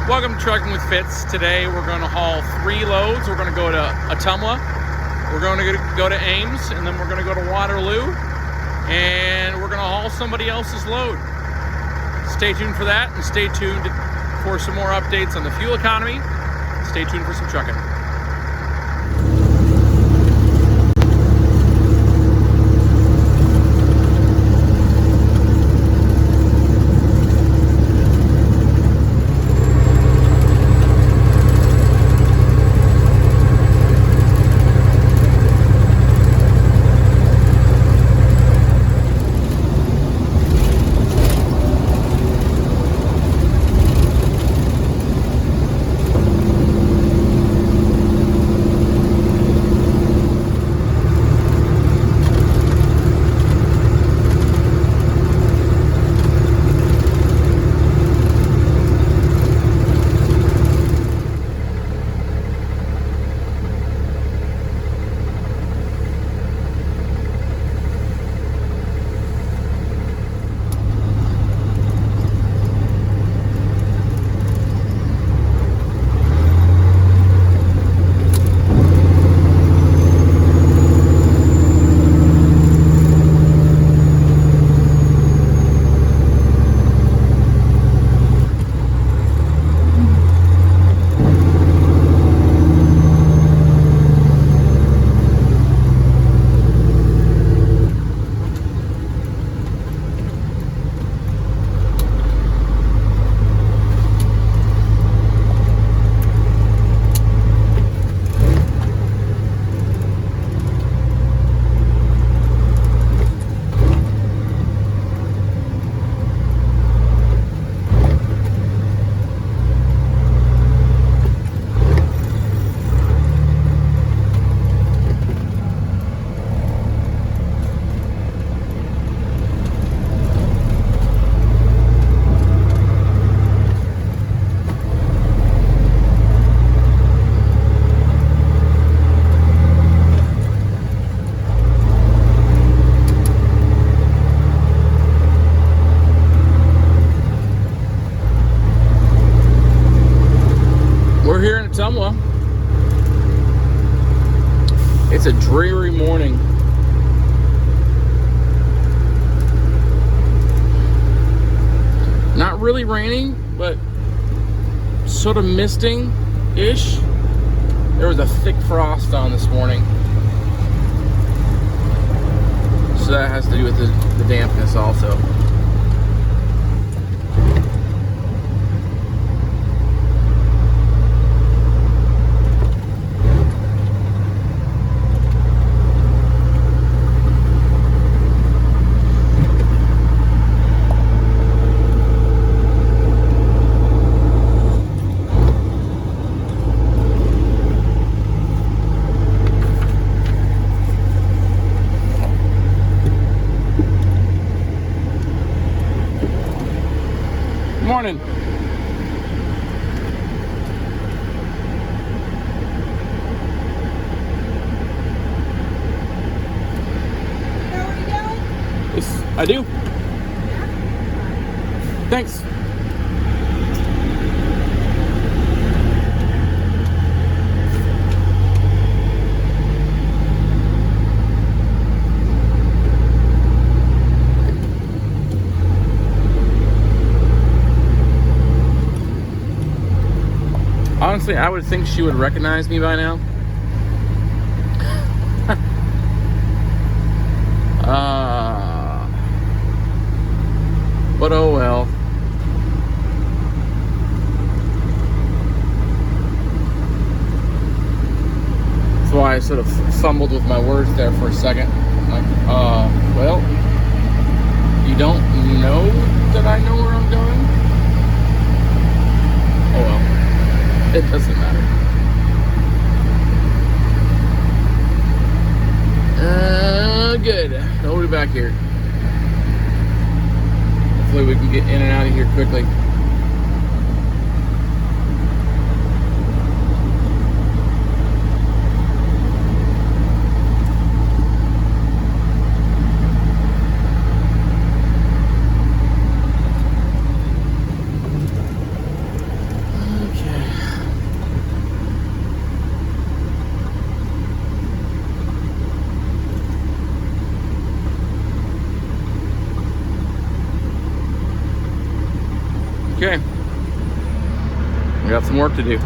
Welcome to Trucking with Fitz. Today we're going to haul 3 loads. We're going to go to Ottumwa, we're going to go to Ames, and then we're going to go to Waterloo, and we're going to haul somebody else's load. Stay tuned for that, and stay tuned for some more updates on the fuel economy. Stay tuned for some trucking. We're here in Ottumwa. It's a dreary morning. Not really raining, but sort of misting-ish. There was a thick frost on this morning. So that has to do with the dampness also. Morning. Know what you're doing? Yes, I do. Thanks. Honestly, I would think she would recognize me by now. But oh well. That's why I sort of fumbled with my words there for a second. Like, well, you don't know that I know where I'm going? Oh well. It doesn't matter. Good. We'll be back here. Hopefully we can get in and out of here quickly. Okay. We got some work to do.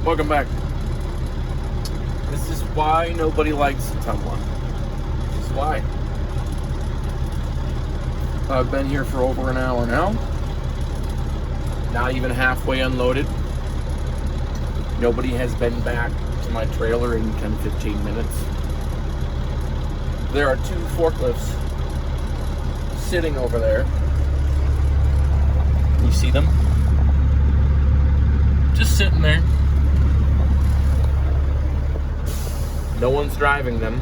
Welcome back. This is why nobody likes Ottumwa. This is why. I've been here for over an hour now. Not even halfway unloaded. Nobody has been back to my trailer in 10-15 minutes. There are 2 forklifts sitting over there. You see them? Just sitting there. No one's driving them,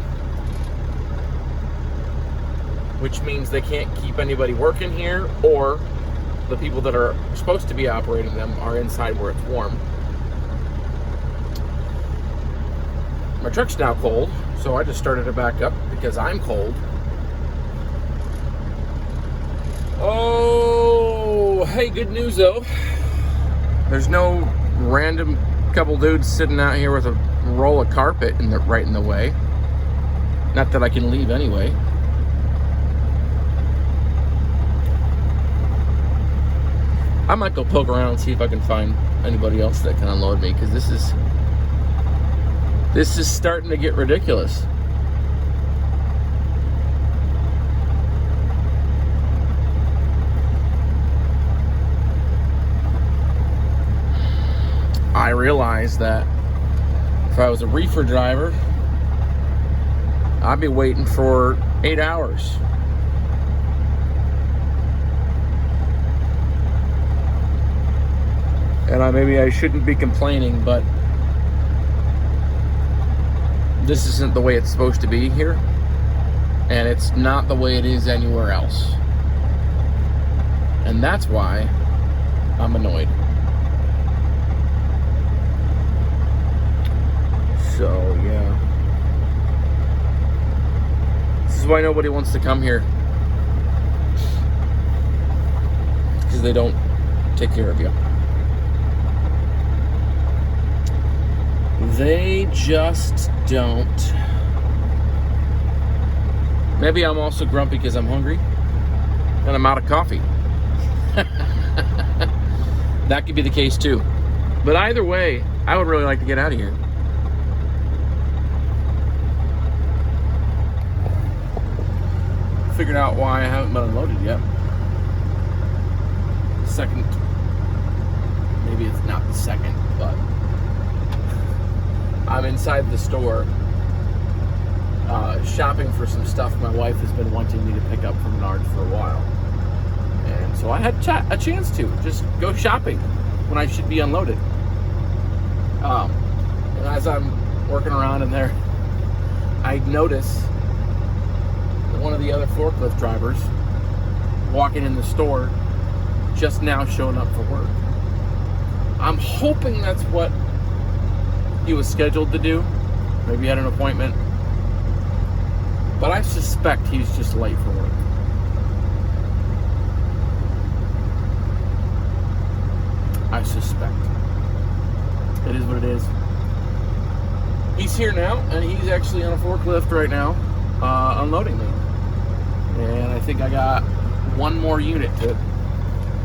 which means they can't keep anybody working here, or the people that are supposed to be operating them are inside where it's warm. My truck's now cold, so I just started it back up because I'm cold. Oh, hey, good news though. There's no random couple dudes sitting out here with a roll of carpet right in the way. Not that I can leave anyway. I might go poke around and see if I can find anybody else that can unload me, because this is starting to get ridiculous. I realized that if I was a reefer driver, I'd be waiting for 8 hours. And maybe I shouldn't be complaining, but this isn't the way it's supposed to be here, and it's not the way it is anywhere else. And that's why I'm annoyed. So, yeah. This is why nobody wants to come here. Because they don't take care of you. They just don't. Maybe I'm also grumpy because I'm hungry and I'm out of coffee. That could be the case too. But either way, I would really like to get out of here. Figured out why I haven't been unloaded yet. Second, maybe it's not the second, but I'm inside the store shopping for some stuff my wife has been wanting me to pick up from Menards for a while. And so I had a chance to just go shopping when I should be unloaded. And as I'm working around in there, I notice that one of the other forklift drivers walking in the store just now showing up for work. I'm hoping that's what he was scheduled to do. Maybe he had an appointment. But I suspect he's just late for work. I suspect. It is what it is. He's here now, and he's actually on a forklift right now, unloading me. And I think I got one more unit to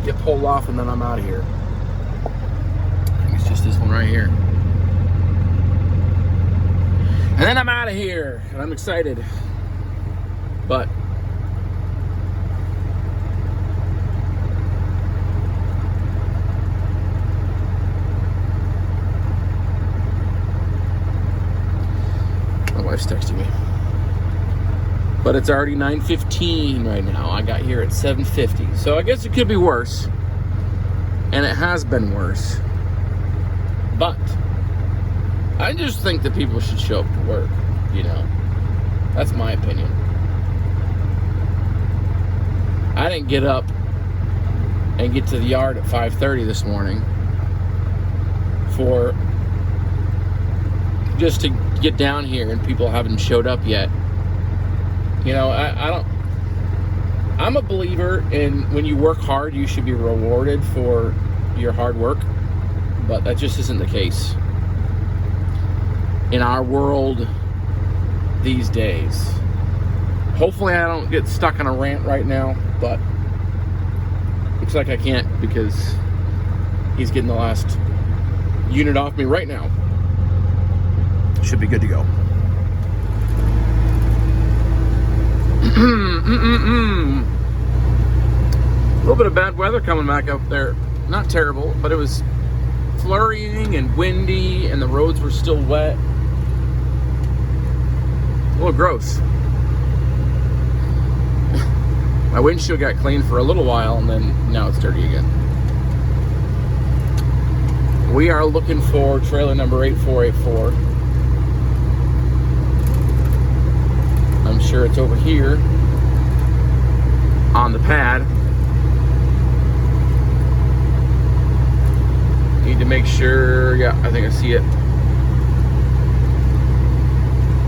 get pulled off, and then I'm out of here. I think it's just this one right here. And then I'm out of here, and I'm excited. But my wife's texting me. But it's already 9:15 right now. I got here at 7:50. So I guess it could be worse. And it has been worse. But I just think that people should show up to work, you know. That's my opinion. I didn't get up and get to the yard at 5:30 this morning for just to get down here, and people haven't showed up yet. You know, I'm a believer in when you work hard, you should be rewarded for your hard work, but that just isn't the case in our world these days. Hopefully I don't get stuck on a rant right now, but Looks like I can't because he's getting the last unit off me right now. Should be good to go. A little bit of bad weather coming back up there. Not terrible, but it was flurrying and windy, and the roads were still wet. A little gross. My windshield got cleaned for a little while, and then now it's dirty again. We are looking for trailer number 8484. I'm sure it's over here on the pad. Need to make sure, yeah, I think I see it.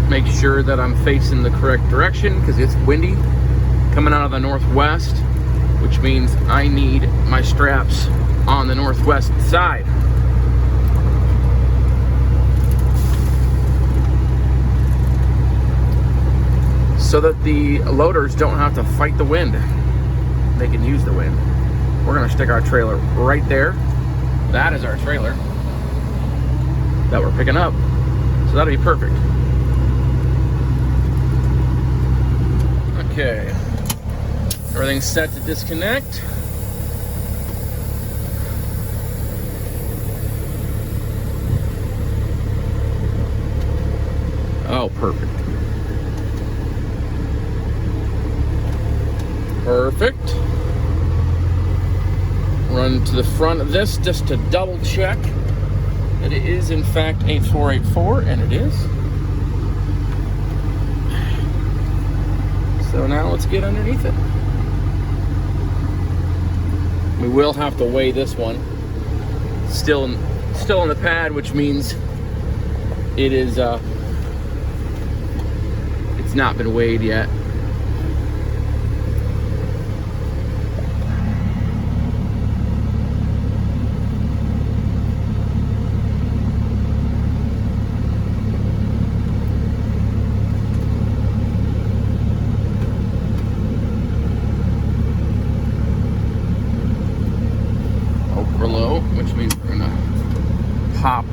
Make sure that I'm facing the correct direction because it's windy coming out of the northwest, which means I need my straps on the northwest side. So that the loaders don't have to fight the wind. They can use the wind. We're gonna stick our trailer right there. That is our trailer that we're picking up. So that'll be perfect. Okay. Everything's set to disconnect. Oh, perfect. Perfect. Run to the front of this just to double check that it is in fact 8484, and it is. So now let's get underneath it. We will have to weigh this one. Still in the pad, which means it is it's not been weighed yet. Low, which means we're gonna pop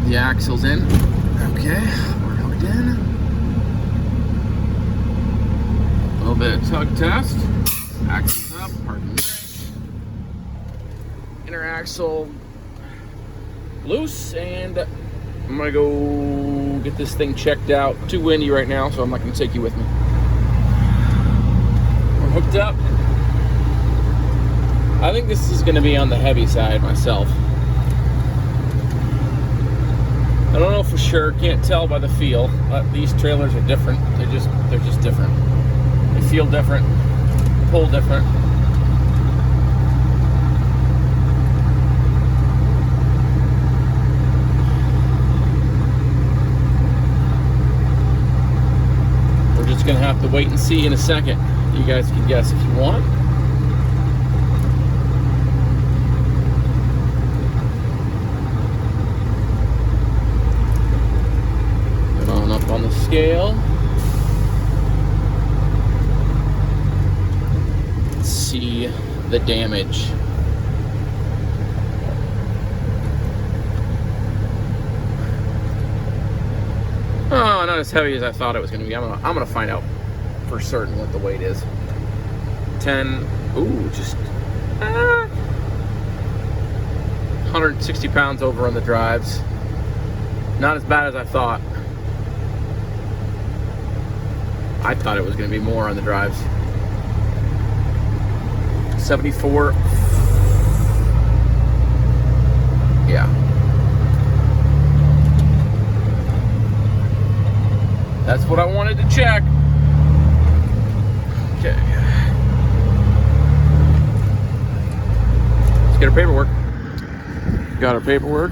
the axles in. Okay, we're hooked in. A little bit of tug test. Axles up, parking brake. Inner axle loose, and I'm gonna go get this thing checked out. Too windy right now, so I'm not gonna take you with me. Hooked up. I think this is going to be on the heavy side myself. I don't know for sure. Can't tell by the feel. These trailers are different. They're just different. They feel different. Pull different. We're just going to have to wait and see in a second. You guys can guess if you want. Get on up on the scale. Let's see the damage. Oh, not as heavy as I thought it was going to be. I'm gonna find out for certain what the weight is. 10, ooh, just 160 pounds over on the drives. Not as bad as I thought. I thought it was going to be more on the drives. 74. Yeah. That's what I wanted to check. Okay. Let's get our paperwork. Got our paperwork.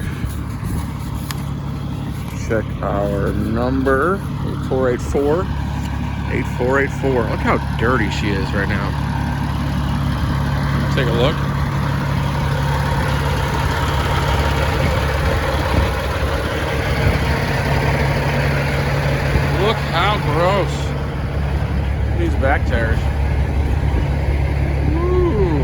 Check our number. 8484. 8484. Look how dirty she is right now. Take a look. Look how Gross. These back tires. Ooh.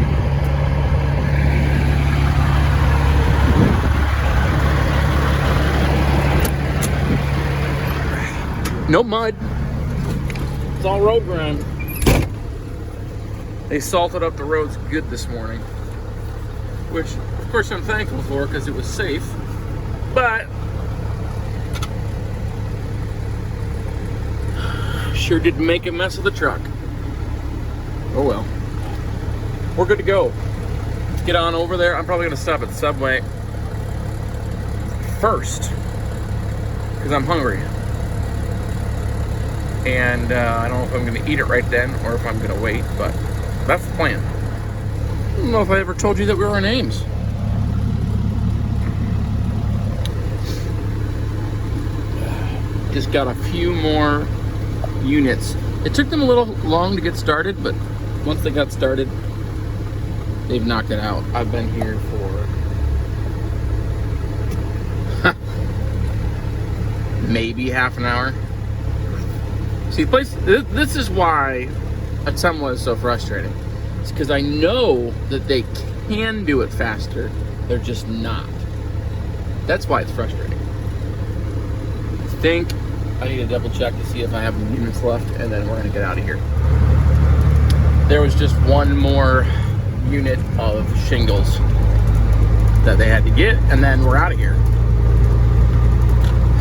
No mud. It's all road grime. They salted up the roads good this morning, which of course I'm thankful for because it was safe, but sure did make a mess of the truck. Oh well. We're good to go. Let's get on over there. I'm probably gonna stop at Subway first because I'm hungry. And I don't know if I'm gonna eat it right then or if I'm gonna wait, but that's the plan. I don't know if I ever told you that we were in Ames. Just got a few more units. It took them a little long to get started, but once they got started, they've knocked it out. I've been here for maybe half an hour. See, this is why Ottumwa is so frustrating. It's because I know that they can do it faster. They're just not. That's why it's frustrating. I think I need to double check to see if I have any units left, and then we're gonna get out of here. There was just one more unit of shingles that they had to get, and then we're out of here.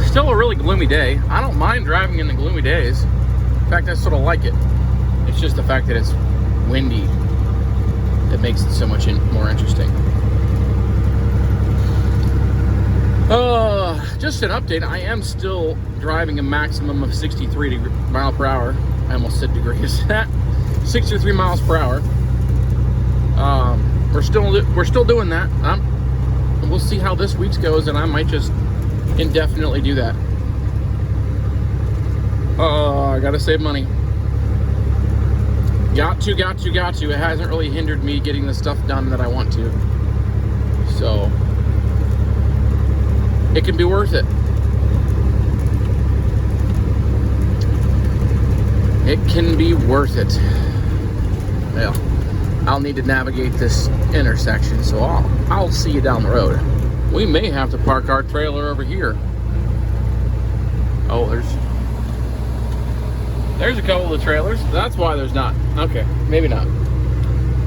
Still a really gloomy day. I don't mind driving in the gloomy days. In fact, I sort of like it. It's just the fact that it's windy that makes it so much more interesting. Just an update. I am still driving a maximum of 63 mile per hour. I almost said degrees. 63 miles per hour. We're still doing that. We'll see how this week's goes, and I might just indefinitely do that. I gotta save money. Got to. It hasn't really hindered me getting the stuff done that I want to. So, it can be worth it. It can be worth it. Well, I'll need to navigate this intersection, so I'll see you down the road. We may have to park our trailer over here. Oh, there's a couple of the trailers. That's why there's not. Okay, maybe not.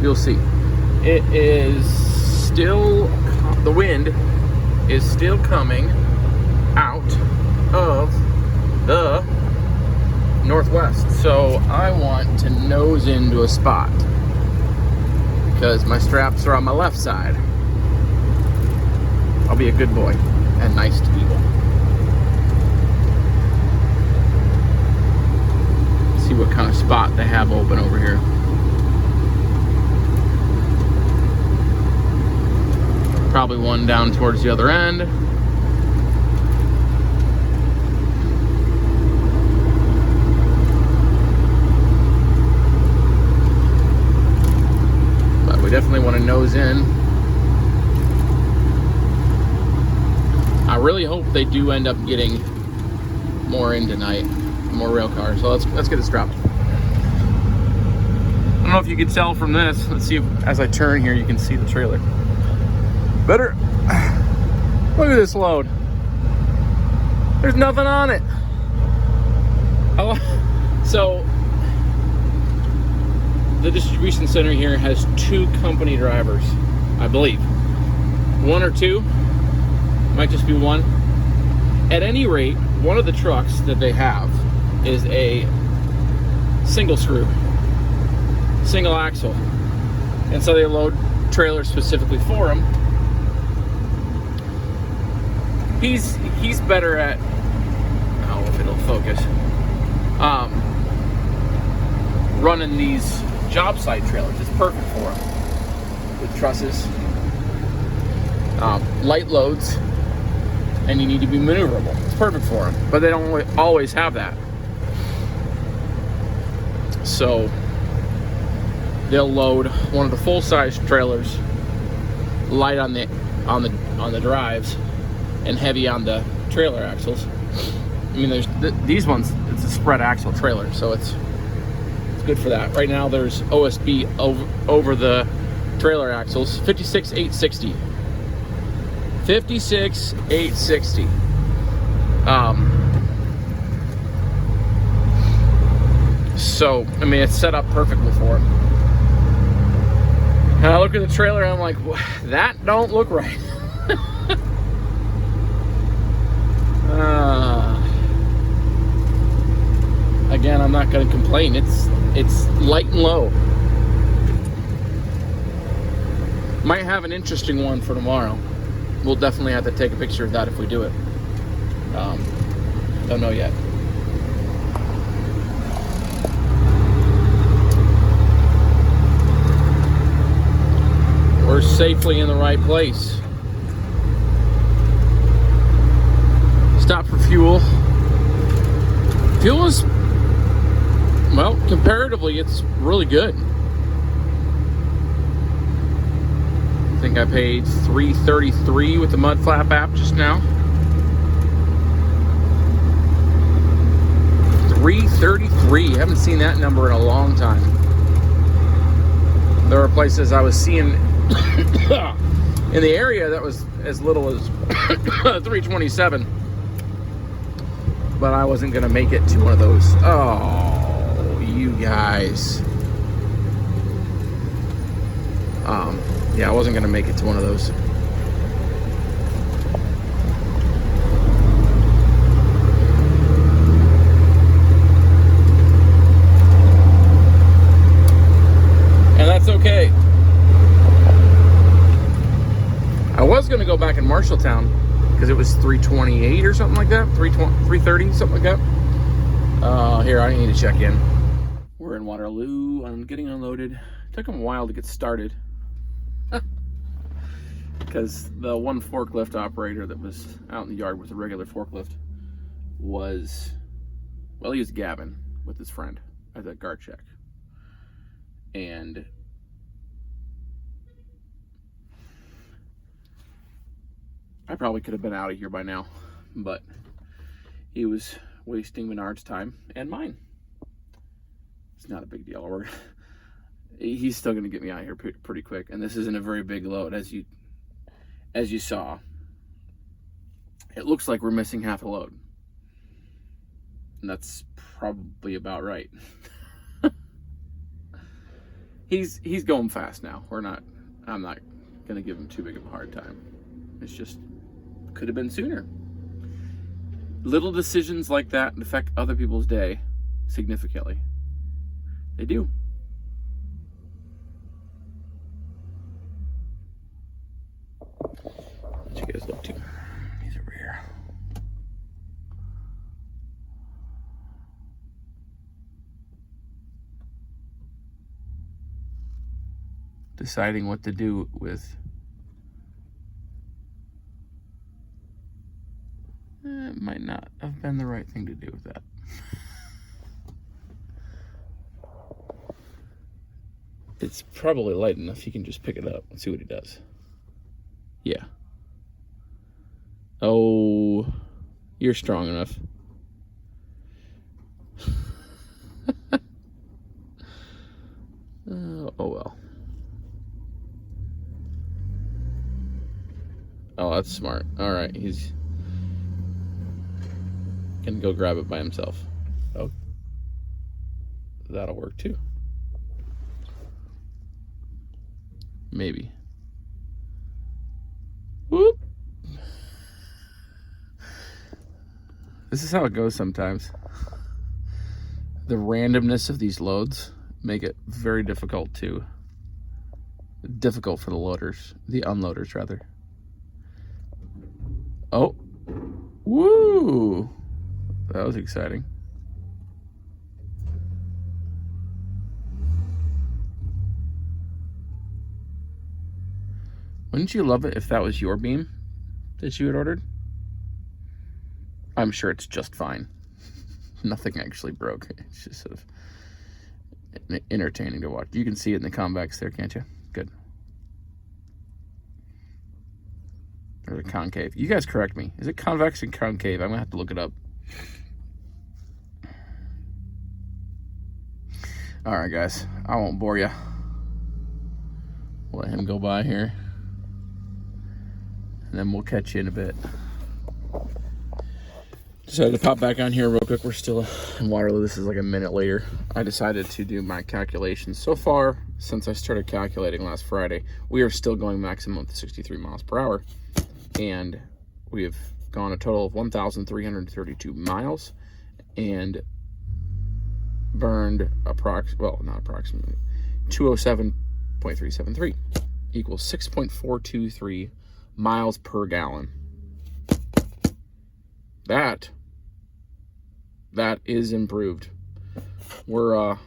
You'll see. It is still, the wind is still coming out of the northwest. So I want to nose into a spot because my straps are on my left side. I'll be a good boy and nice to people. See what kind of spot they have open over here. Probably one down towards the other end. But we definitely want to nose in. I really hope they do end up getting more in tonight, more rail cars. So let's get this dropped. I don't know if you can tell from this. Let's see if, as I turn here, you can see the trailer. Better. Look at this load. There's nothing on it. So the distribution center here has 2 company drivers, I believe. 1 or 2. Might just be 1. At any rate, one of the trucks that they have is a single screw, single axle, and so they load trailers specifically for him. He's better at, oh, if it'll focus, running these job site trailers. It's perfect for him with trusses, light loads, and you need to be maneuverable. It's perfect for them, but they don't always have that. So they'll load one of the full-size trailers, light on the drives, and heavy on the trailer axles, I mean, there's these ones. It's a spread axle trailer, so it's good for that. Right now, there's OSB over the trailer axles. 56,860. 56,860. So I mean, it's set up perfectly for it. And I look at the trailer and I'm like, that don't look right. Again, I'm not going to complain. It's light and low. Might have an interesting one for tomorrow. We'll definitely have to take a picture of that if we do it. Don't know yet. We're safely in the right place. Stop for fuel. Fuel is, well, comparatively, it's really good. I think I paid $3.33 with the Mud Flap app just now. $3.33. Haven't seen that number in a long time. There were places I was seeing in the area that was as little as $3.27. But I wasn't gonna make it to one of those. Oh, you guys. Yeah, I wasn't gonna make it to one of those. And that's okay. I was gonna go back in Marshalltown because it was 328 or something like that, 330, something like that. Here, I need to check in. We're in Waterloo. I'm getting unloaded. It took them a while to get started because the one forklift operator that was out in the yard with a regular forklift was, well, he was gabbing with his friend at that guard check. And I probably could have been out of here by now, but he was wasting Menard's time and mine. It's not a big deal. He's still going to get me out of here pretty quick, and this isn't a very big load, as you saw. It looks like we're missing half a load, and that's probably about right. He's going fast now. I'm not going to give him too big of a hard time. It's just could have been sooner. Little decisions like that affect other people's day significantly. They do. What you guys look to? He's over here. Deciding what to do with. It might not have been the right thing to do with that. It's probably light enough he can just pick it up and see what he does. Yeah. Oh, you're strong enough. Oh well. Oh, that's smart. All right, he's gonna go grab it by himself. Oh, that'll work too. Maybe. Whoop. This is how it goes sometimes. The randomness of these loads make it very difficult for the loaders, the unloaders rather. Oh, woo! That was exciting. Wouldn't you love it if that was your beam that you had ordered? I'm sure it's just fine. Nothing actually broke. It's just sort of entertaining to watch. You can see it in the convex there, can't you? Good. Or the concave. You guys correct me. Is it convex and concave? I'm going to have to look it up. All right, guys, I won't bore you. Let him go by here, and then we'll catch you in a bit. Decided to pop back on here real quick. We're still in Waterloo. This is like a minute later. I decided to do my calculations. So far, since I started calculating last Friday, we are still going maximum of 63 miles per hour. And we have gone a total of 1,332 miles and burned not approximately, 207.373 equals 6.423 miles per gallon. That is improved. We're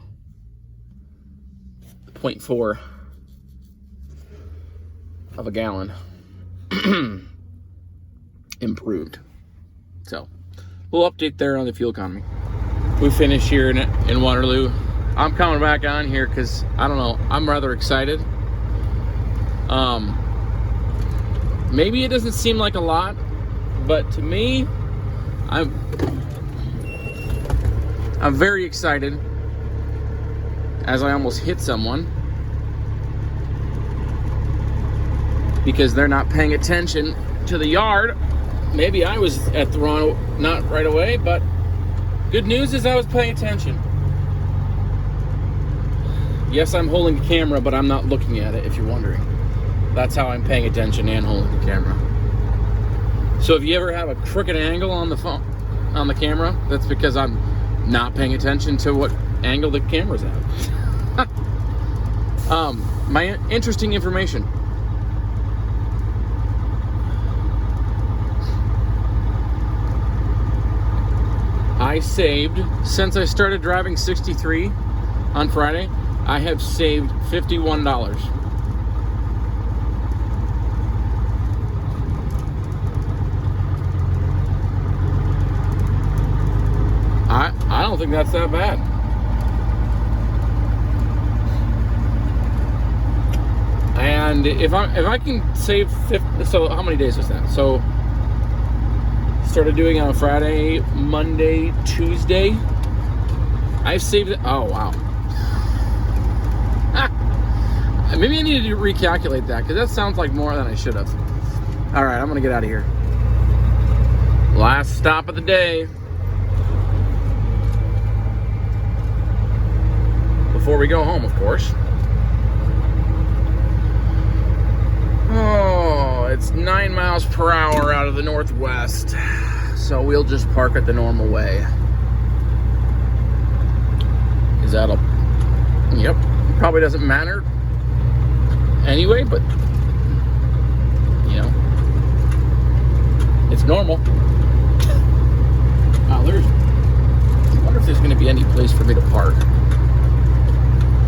0.4 of a gallon improved. So, little update there on the fuel economy. We finished here in Waterloo. I'm coming back on here because, I don't know, I'm rather excited. Maybe it doesn't seem like a lot, but to me, I'm very excited as I almost hit someone because they're not paying attention to the yard. Maybe I was at the wrong, not right away, but good news is I was paying attention. Yes, I'm holding the camera, but I'm not looking at it, if you're wondering. That's how I'm paying attention and holding the camera. So if you ever have a crooked angle on the phone, on the camera, that's because I'm not paying attention to what angle the camera's at. My interesting information. I saved, since I started driving 63 on Friday, I have saved $51. I don't think that's that bad. And if I can save 50, so how many days was that? So started doing it on Friday, Monday, Tuesday. I've saved it. Oh wow. Maybe I needed to recalculate that because that sounds like more than I should have. All right, I'm gonna get out of here. Last stop of the day. Before we go home, of course. Oh, it's 9 miles per hour out of the northwest. So we'll just park it the normal way. Is that a... Yep, probably doesn't matter anyway, but, you know, it's normal. I wonder if there's going to be any place for me to park.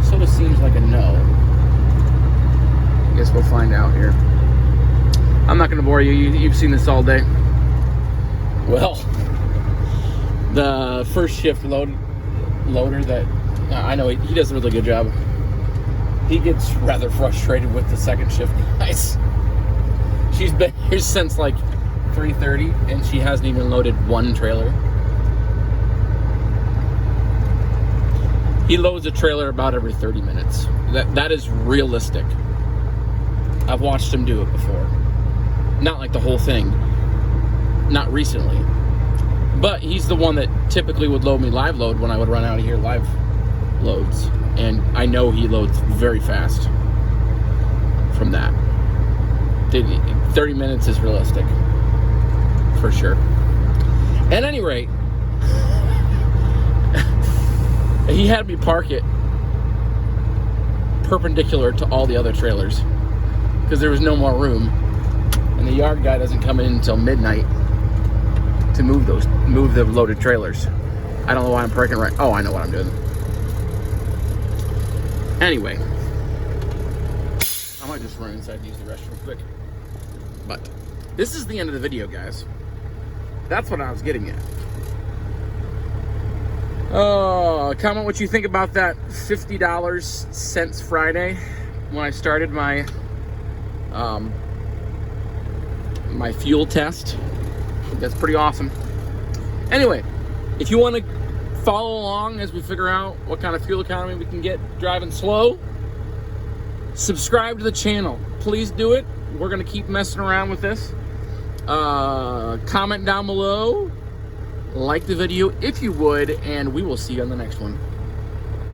Sort of seems like a no. I guess we'll find out here. I'm not going to bore you. You've seen this all day. Well, the first shift loader that I know he does a really good job. He gets rather frustrated with the second shift guys. She's been here since like 3:30 and she hasn't even loaded one trailer. He loads a trailer about every 30 minutes. That is realistic. I've watched him do it before. Not like the whole thing. Not recently. But he's the one that typically would load me live load when I would run out of here live loads. And I know he loads very fast from that. 30 minutes is realistic. For sure. At any rate, he had me park it perpendicular to all the other trailers because there was no more room, and the yard guy doesn't come in until midnight to move the loaded trailers. I don't know why I'm parking right. Oh, I know what I'm doing. Anyway, I might just run inside and use the restroom quick. But this is the end of the video, guys. That's what I was getting at. Oh, comment what you think about that $50 since Friday when I started my my fuel test. I think that's pretty awesome. Anyway, if you want to Follow along as we figure out what kind of fuel economy we can get driving slow. Subscribe to the channel. Please do it. We're going to keep messing around with this. Comment down below. Like the video if you would, and we will see you on the next one.